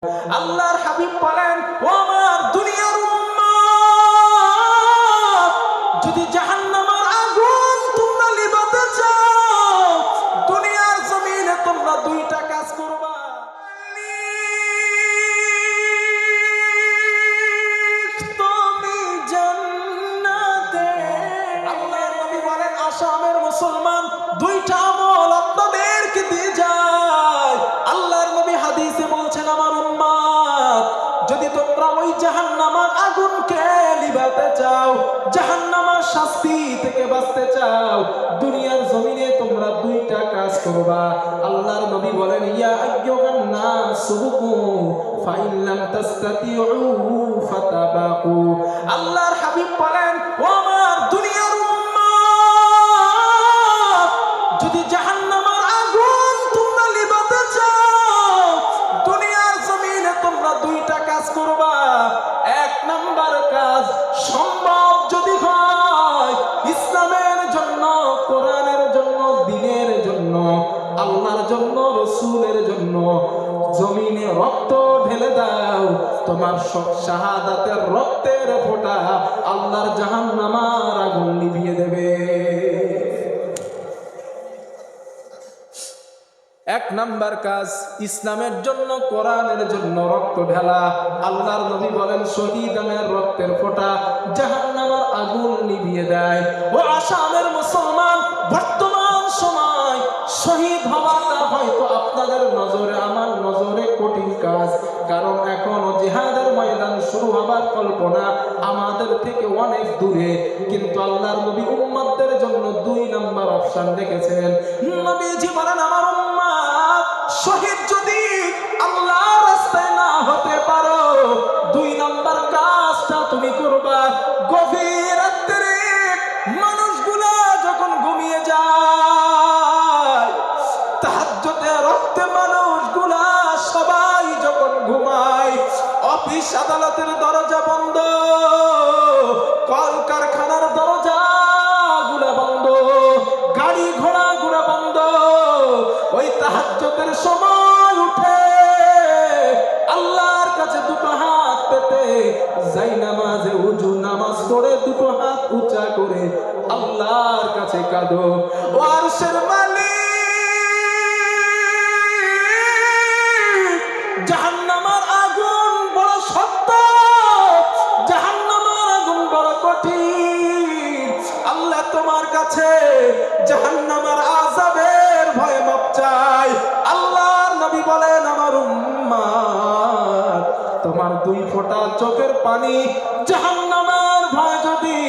আল্লাহর হাবিব বলেন, ও আমার দুনিয়ার উম্মাত, যদি জাহান্নামের আগুন তোমরা লিভাতে চাও, দুনিয়ার জমিনে তোমরা দুইটা কাজ করবা। তুমি জান্নাতে, আল্লাহর নবী বলেন, আসামের মুসলমান দুইটা আমল আপনাদেরকে দিয়ে যায়। আল্লাহর নবী হাদিসে বলছেন, আমার উম্মাত, যদি তোমরা ওই জাহান্নামের আগুনকে লিভাতে চাও, জাহান্নামের শাস্তি থেকে বাঁচতে চাও, দুনিয়ার জমিনে তোমরা দুইটা কাজ করবা। আল্লাহর নবী বলেন, ইয়া আইয়ুহান নাস সুবুকু ফাইন লাম তাসতাতিউ ফাতাবাকু। আল্লাহর হাবিব বলেন, ও আমার দুনিয়ার উম্মাত, যদি জাহান্নামের আগুন তোমরা লিভাতে চাও, দুনিয়ার জমিনে তোমরা দুইটা কাজ করবা। এক নাম্বার কাজ, সম্ভব যদি হয়, ইসলামের জন্য, কোরআনের জন্য, দ্বীনের জন্য, আল্লাহর জন্য, রাসূলের জন্য জমিনে রক্ত ঢেলে দাও। তোমার শাহাদাতের রক্তের ফোঁটা আল্লাহর জাহান্নামের আগুন নিভিয়ে দেবে। এক নাম্বার কাজ, ইসলামের জন্য, কোরআনের জন্য রক্ত ঢালা। আল্লাহর নবী বলেন, শহীদের রক্তের ফোঁটা জাহান্নামের আগুন নিভিয়ে দেয়। ও আসামের মুসলমান, বর্তমান সময় শহীদ হওয়াটা হয়তো আপনাদের নজরে, আমার নজরে কঠিন কাজ, কারণ এখনো জিহাদের ময়দান শুরু হবার কল্পনা আমাদের থেকে অনেক দূরে। কিন্তু আল্লাহর নবী উম্মতদের জন্য দুই নাম্বার অপশন রেখেছেন। নবীজি বলেন, আমার উম্মত, শহীদ যদি আল্লাহর রাস্তায় না হতে পারো, দুই নাম্বার কাজটা তুমি করবা। গভীর রাত্রে মানুষগুলা যখন ঘুমিয়ে যায়, তাহাজ্জুদের রক্তে মানুষগুলা সবাই যখন ঘুমায়, অফিস আদালতের দরজা বন্ধ, কলকারখানার দরজা গুলা বন্ধ, গাড়ি ঘোড়া গুলা বন্ধ, ওই তাহাজ্জুদের সময় উঠে আল্লাহর কাছে দুটো হাত পেতে যাই নামাজে ওযু নামাজ পড়ে দুটো হাত উঁচা করে আল্লাহর কাছে কাঁদো। ও আরশের মালিক, জাহান্নামের আগুন বড় শক্ত, জাহান্নামের আগুন বড় কঠিন। আল্লাহ তোমার কাছে জাহান্নামের আযাবের ভয়ে মাপ চাই। আল্লাহর নবী বলেন, আমার উম্মত, তোমার দুই ফোঁটা চোখের পানি জাহান্নামের ভয় যদি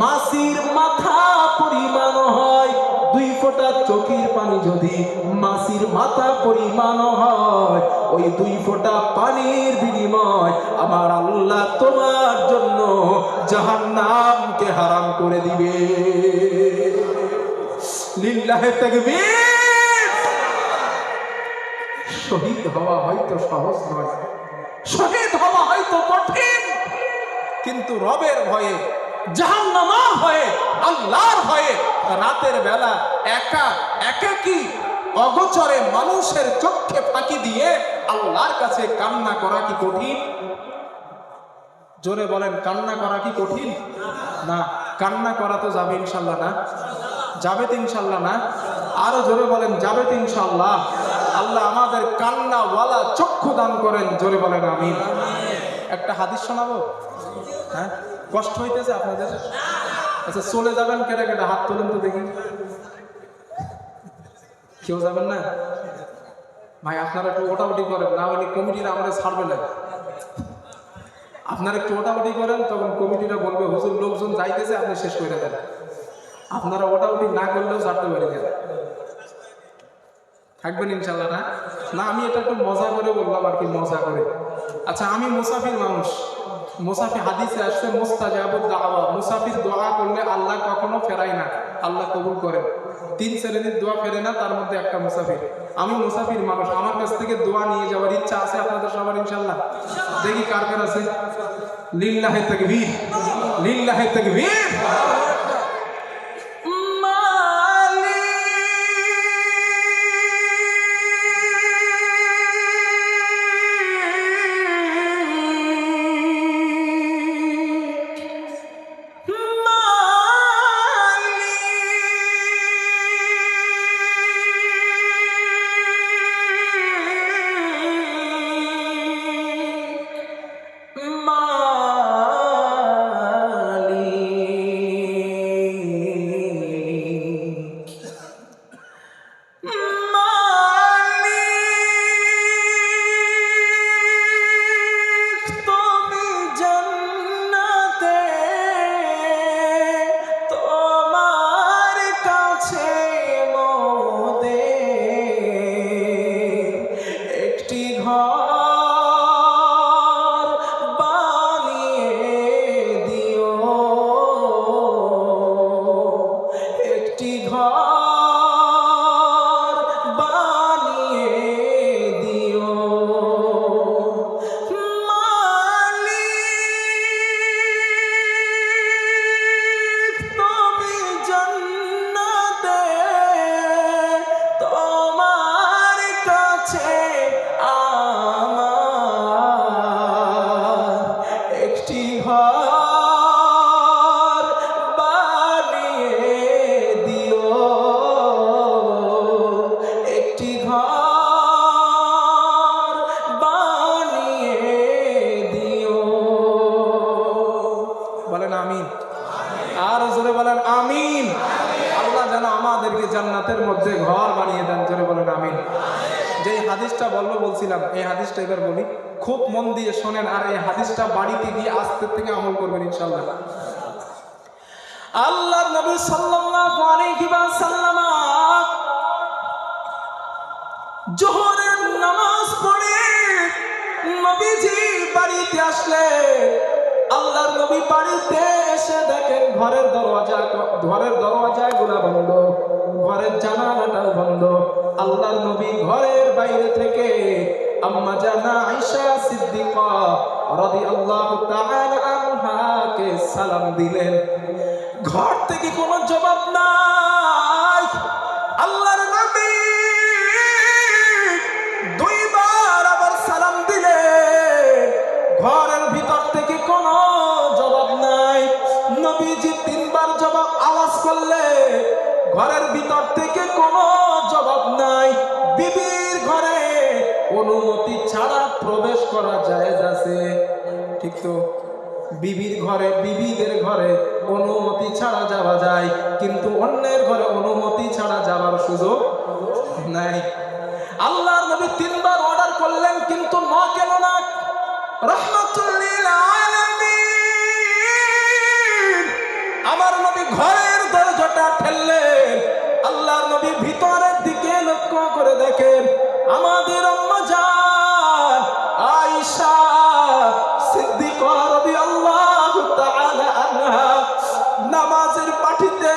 মাছির মাথা পরিমাণ হয়, দুই ফোঁটা চোখের পানি যদি মাছির মাথা পরিমাণ হয়, ওই দুই ফোঁটা পানির বিনিময় আমার আল্লাহ তোমার জন্য জাহান্নামকে হারাম করে দিবে। লিল্লাহে তাকবীর। শহীদ হওয়া হয়তো সহজ নয়, শহীদ হওয়া হয়তো কঠিন, কিন্তু রবের ভয়ে, জাহান্নামের ভয়ে, আল্লাহর ভয়ে রাতের বেলা একা একাকী অগোচরে মানুষের চোখে ফাঁকি দিয়ে আল্লাহর কাছে কান্না করা কি কঠিন? জোরে বলেন, কান্না করা কি কঠিন? না, কান্না করা তো যাবে ইনশাল্লাহ না? যাবে তো ইনশাল্লাহ না? আরো জোরে বলেন, যাবে তো ইনশাল্লাহ? আল্লাহ আমাদের কান্নাওয়ালা চক্ষু দান করেন, জোরে বলেন আমিন। একটা হাদিস শোনাবো? হ্যাঁ, কষ্ট হইতেছে আপনাদের? আচ্ছা, চলে যাবেন কেটে কেটে, হাত তোলেন তো দেখি। কেউ যাবেন না? ভাই আপনারা একটু ওটাউটি করেন, না হলে কমিটিরা আমাদের ছাড়বে না। আপনারা একটু ওটাউটি করেন, তখন কমিটিরা বলবে, হুজুর লোকজন যাইতেছে, আপনি শেষ করে দেন। আপনারা ওটাউটি না করলেও ছাড়তে পারি না। থাকবেন ইনশাল্লাহ না? না, আমি এটা একটু মজা করে বললাম আর কি, মজা করে। আচ্ছা, আমি মুসাফির মানুষ, মুসাফির হাদিসে আসছে মুস্তাজাবুদ দাওয়া, মুসাফির দোয়া করলে আল্লাহ কখনো ফেরায় না, আল্লাহ কবুল করেন। তিন শ্রেণীর দোয়া ফেরে না, তার মধ্যে একটা মুসাফির। আমি মুসাফির মানুষ, আমার কাছ থেকে দোয়া নিয়ে যাওয়ার ইচ্ছা আছে আপনাদের সবার ইনশাল্লাহ? দেখি কার কার আছে। লিল্লাহে তাকবীর, লিল্লাহে তাকবীর। বলছিলাম এই হাদিসটা এবার বলি, খুব মন দিয়ে শোনেন আর এই হাদিসটা বাড়িতে গিয়ে আস্তে থেকে আমল করবেন ইনশাআল্লাহ। আল্লাহর নবী সাল্লাল্লাহু আলাইহি ওয়াসাল্লাম জোহরের নামাজ পড়ে নবীজি বাড়িতে আসলে আল্লাহর নবী বাড়িতে এসে দেখেন ঘরের দরওয়াজাগুলো বন্ধ, ঘরের জানালাটাও বন্ধ। আল্লাহর নবী ঘরের বাইরে থেকে আম্মা জানা আয়েশা সিদ্দিকা রাদিয়াল্লাহু তাআলা আনহাকে সালাম দিলেন। ঘর থেকে কোনো জবাব নাই। আল্লাহর নবী দুইবার আবার সালাম দিলেন, ঘরের ভিতর থেকে কোনো জবাব নাই। নবীজি তিনবার জবাব আওয়াজ করলে ঘরের ভিতর থেকে কোনো জবাব নাই। বিবির ঘরে অনুমতি ছাড়া প্রবেশ করা জায়েজ আছে, ঠিক তো? বিবিদের ঘরে অনুমতি ছাড়া যাওয়া যায়, কিন্তু অন্যের ঘরে অনুমতি ছাড়া যাওয়ার সুযোগ নাই। আল্লাহর নবী তিনবার অর্ডার করলেন, কিন্তু না কেন না, রাহমাতুল লিল আলামিন আমার নবী ঘরের দরজাটা ঠেললেন। আল্লাহর নবী ভিতরের দিকে লক্ষ্য করে দেখেন আমাদের আম্মা জান আয়েশা সিদ্দিকা রাদিয়াল্লাহু তাআলা আনহা নামাজের পাটিতে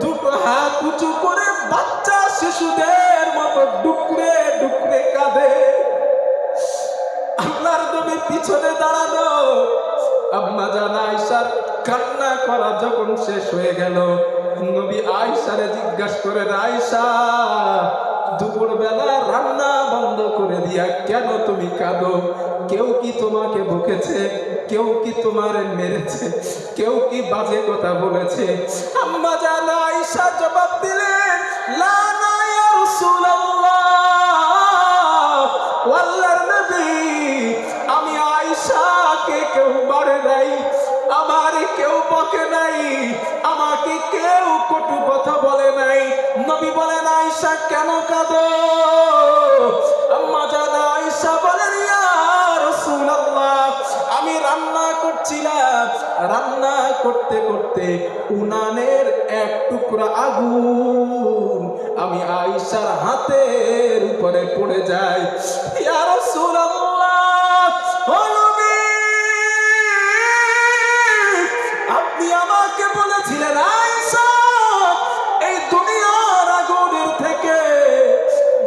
দুটো হাত উঁচু করে বাচ্চা শিশুদের মতো ডুকরে ডুকরে কাঁদে। আল্লাহর নবী পিছনে দাঁড়ানো। আম্মা জান আয়েশার কান্না করা যখন শেষ হয়ে গেল, নবী আয়েশারে জিজ্ঞাসা করে, আয়েশা দুপুরবেলা রান্না বন্ধ করে দিয়া কেন তুমি কাঁদো? কেউ কি তোমাকে বকেছে? কেউ কি তোমার মেরেছে? কেউ কি বাজে কথা বলেছে? আম্মা জান আয়েশা জবাব দিলেন, লা না ইয়া রাসূলুল্লাহ, আল্লাহর নবী আমি আয়েশাকে কেউ মারে নাই, আমারে কেউ বকে নাই, আমাকে কেউ কটু কথা বলে নাই। নবী বলেন, আয়েশা কেন কাঁদো? আম্মা জান আয়েশা বলেন, ইয়া রাসূলুল্লাহ আমি রান্না করছিলাম, রান্না করতে করতে উনানের এক টুকরা আগুন আমি আয়েশার হাতের উপরে পড়ে যায়। ইয়া রাসূলুল্লাহ ও নবী আপনি আমাকে বলেছিলেন আয়েশা এই দুনিয়ার আগুনের থেকে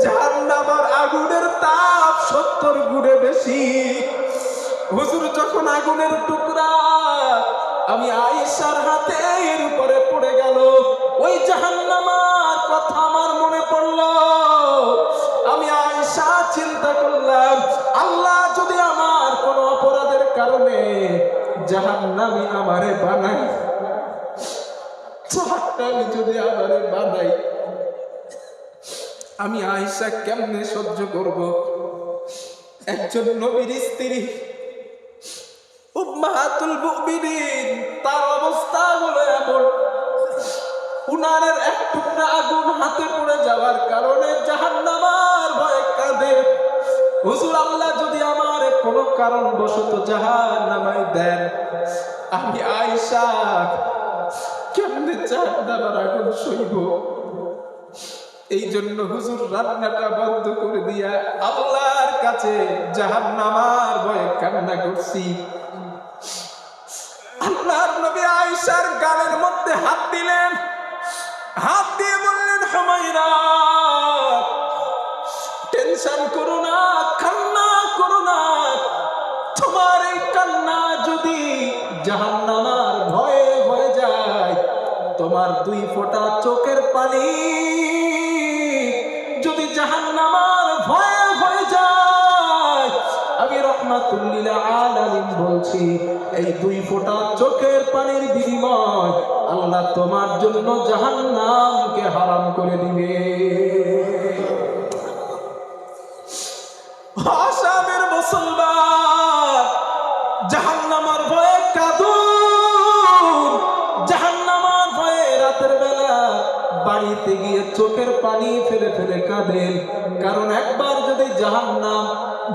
জাহান্নামের আগুনের তাপ 70 গুণে বেশি। হুজুর যখন আগুনের টুকরা আমি আয়েশার হাতের উপরে পড়ে গেল, ওই জাহান্নামের কথা আমার মনে পড়ল। আমি আয়েশা চিন্তা করলাম, আল্লাহ যদি আমার কোন অপরাধের কারণে জাহান্নামী আমারে বানায়, জাহান্নামী যদি আমারে বানায়, আমি আয়েশা কেমনে সহ্য করব? একজন নবীর স্ত্রী উম্মাহাতুল মুমিনিন, তার অবস্থা হলো এমন, উনারের এক টুকরা আগুন হাতে পড়ে যাওয়ার কারণে জাহান্নামের ভয়ে কাঁদে। হুজুর আল্লাহ যদি আমার কোনো কারণ বশত জাহান্নামে দেন, আমি আয়েশা কেমনে জাহান্নামের আগুন সইব? এই জন্য হুজুর রান্নাটা বন্ধ করে দিয়া আল্লাহর কাছে জাহান্নামের ভয়ে কান্না করছি। আল্লাহর নবী আয়েশার গালের মধ্যে হাত দিলেন, হাত দিয়ে বললেন, হুমায়রা টেনশন করো না, কান্না করো না, তোমার এই কান্না যদি জাহান্নামের ভয়ে হয়ে যায়, তোমার 2 ফোঁটা চোখের পানি যদি জাহান্নামের ভয়ে হয়ে যায়, আমি রাহমাতুল লিল আলামিন বলছি এই 2 ফোঁটা চোখের পানির বিনিময় আল্লাহ তোমার জন্য জাহান্নামকে হারাম করে দিবে। আসামের মুসলমান জাহান্নামের ভয়ে কাঁদুন, জাহান্নামের ভয়ে রাতের বেলা বাড়ি বাড়িতে গিয়ে চোখের পানি ফেলে ফেলে কাঁদেন, কারণ একবার যদি জাহান্নাম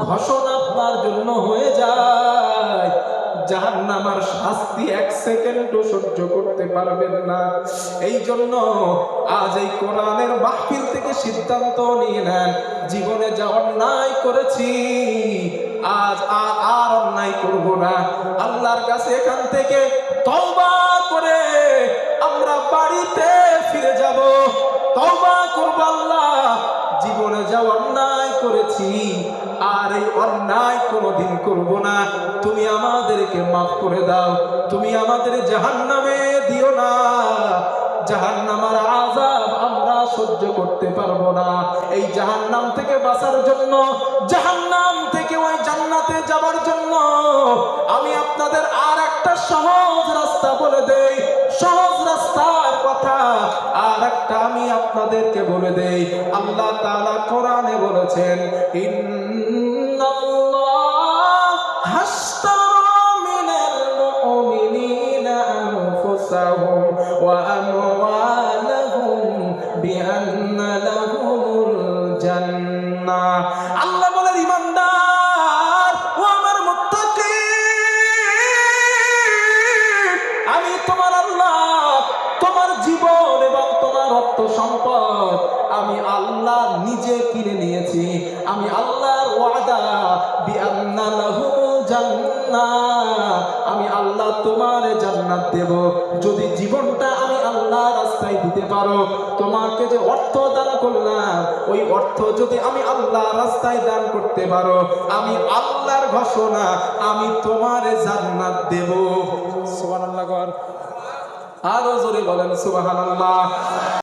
ঘোষণা আপনার জন্য হয়ে যায়, জাহান্নামের শাস্তি 1 সেকেন্ডও সহ্য করতে পারবেন না। এই জন্য আজ এই কোরআনের মাহফিল থেকে সিদ্ধান্ত নিয়ে নেন, জীবনে যা অন্যায় করেছি আজ আর অন্যায় করব না। আল্লাহর কাছে এখান থেকে তওবা করে আমরা বাড়িতে ফিরে যাব, তওবা করব। আল্লাহ, জীবনে যা অন্যায় করেছি আর এই অন্যায় কোনোদিন করব না, তুমি আমাদেরকে মাফ করে দাও, তুমি আমাদের জাহান্নামে দিও না। জাহান্নামের আযাব আমরা সহ্য করতে পারবো না। এই জাহান্নাম থেকে বাঁচার জন্য, জাহান্নাম থেকে ওই জান্নাতে যাবার জন্য আমি আপনাদের আর একটা সহজ রাস্তা বলে দেই। সহজ রাস্তার কথা আর একটা আমি আপনাদেরকে বলে দেই। আল্লাহ তাআলা কোরআনে বলেছেন, ইন্নাল্লাহ হাশতারা মিনাল মুমিনিনা আনফুসাহুম ওয়া আমওয়ালাহুম বিআন্না লাহুমুল জান্নাহ। আল্লাহ বলেন, ঈমানদার ও আমার মুত্তাকিন, আমি তোমার আল্লাহ তোমার জীবন এবং তোমার অর্থ সম্পদ আমি আল্লাহ নিজে কিনে নিয়েছি। আমি আল্লাহর ওয়াদা, বিআন্না লাহুমুল জান্নাহ, আমি আল্লাহ তোমার জান্নাত দেব যদি জীবনটা আমি আল্লাহর রাস্তায় দিতে পারো। তোমাকে যে অর্থ দান করলাম, ওই অর্থ যদি আমি আল্লাহর রাস্তায় দান করতে পারো, আমি আল্লাহর ঘোষণা, আমি তোমার জান্নাত দেব। সুবহানাল্লাহ। আরো জোরে বলেন সুবহানাল্লাহ।